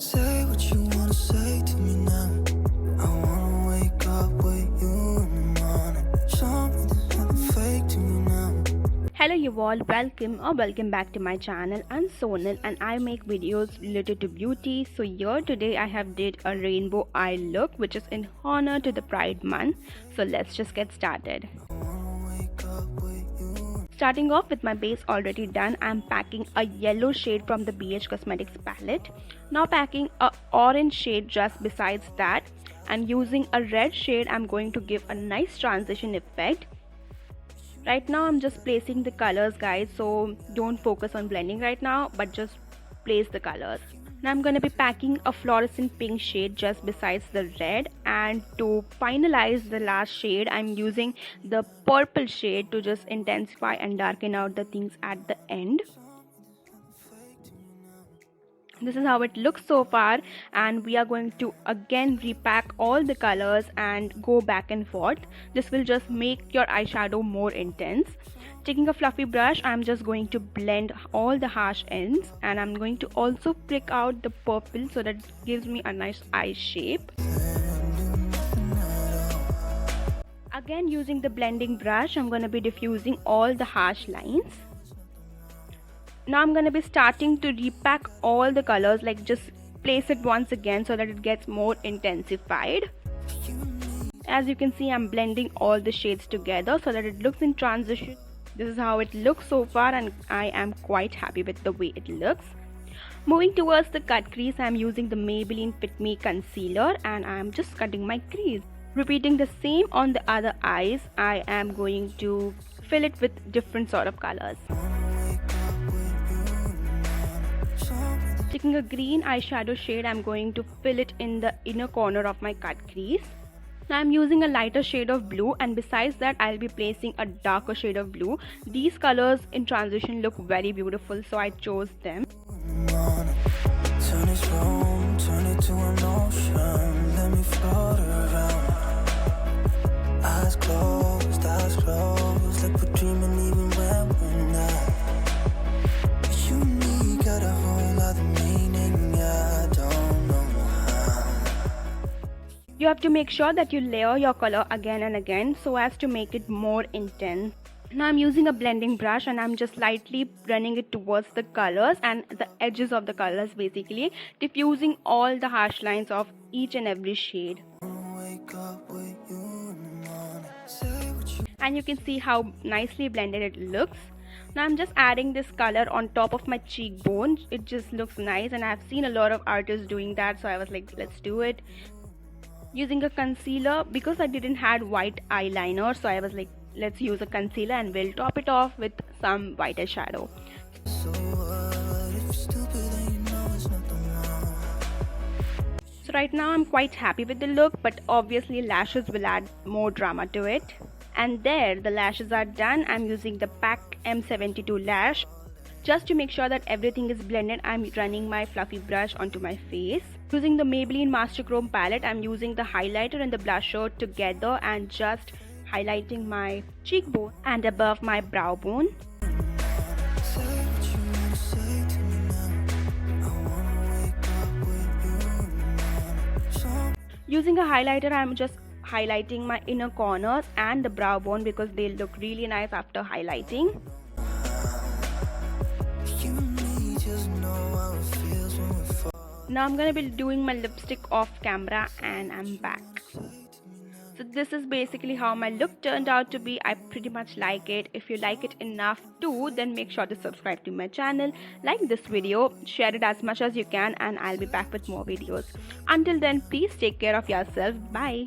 Say what you wanna say to me now. I wanna wake up with you in the morning. Show me there's nothing fake to me now. Hello you all, welcome back to my channel. I'm Sonal and I make videos related to beauty. So here today I have did a rainbow eye look which is in honor to the Pride month. So let's just get started. Starting off with my base already done, I'm packing a yellow shade from the BH Cosmetics palette. Now packing a orange shade just besides that, and using a red shade I'm going to give a nice transition effect. Right now I'm just placing the colors guys, so don't focus on blending right now but just place the colors. Now I'm going to be packing a fluorescent pink shade just besides the red, and to finalize the last shade I'm using the purple shade to just intensify and darken out the things at the end. This is how it looks so far, and we are going to again repack all the colors and go back and forth. This will just make your eyeshadow more intense. Taking a fluffy brush, I'm just going to blend all the harsh ends, and I'm going to also prick out the purple so that it gives me a nice eye shape. Again, using the blending brush, I'm going to be diffusing all the harsh lines. Now I'm going to be starting to repack all the colors, like just place it once again so that it gets more intensified. As you can see, I'm blending all the shades together so that it looks in transition. This is how it looks so far, and I am quite happy with the way it looks. Moving towards the cut crease, I'm using the Maybelline Fit Me concealer and I'm just cutting my crease. Repeating the same on the other eyes, I am going to fill it with different sort of colors. Taking a green eyeshadow shade, I'm going to fill it in the inner corner of my cut crease. Now I'm using a lighter shade of blue, and besides that I'll be placing a darker shade of blue. These colors in transition look very beautiful, so I chose them. Turn this room, turn it to an ocean. Let me float around. Eyes closed, like we're dreaming even when we're not. You got a whole other meaning, I don't know how. You have to make sure that you layer your color again and again so as to make it more intense. Now I'm using a blending brush and I'm just lightly running it towards the colors and the edges of the colors, basically diffusing all the harsh lines of each and every shade. And you can see how nicely blended it looks. Now I'm just adding this color on top of my cheekbone. It just looks nice, and I've seen a lot of artists doing that, so I was like, let's do it. Using a concealer, because I didn't had white eyeliner, so I was like, let's use a concealer and we'll top it off with some white eyeshadow. So right now I'm quite happy with the look, but obviously lashes will add more drama to it. And there, the lashes are done. I'm using the PAC M72 lash. Just to make sure that everything is blended, I'm running my fluffy brush onto my face. Using the Maybelline Master Chrome palette, I'm using the highlighter and the blusher together and just highlighting my cheekbone and above my brow bone. Using a highlighter, I'm just highlighting my inner corners and the brow bone because they look really nice after highlighting. Now I'm gonna be doing my lipstick off camera and I'm back. So this is basically how my look turned out to be. I pretty much like it. If you like it enough too, then make sure to subscribe to my channel, like this video, share it as much as you can, and I'll be back with more videos. Until then, please take care of yourself. Bye.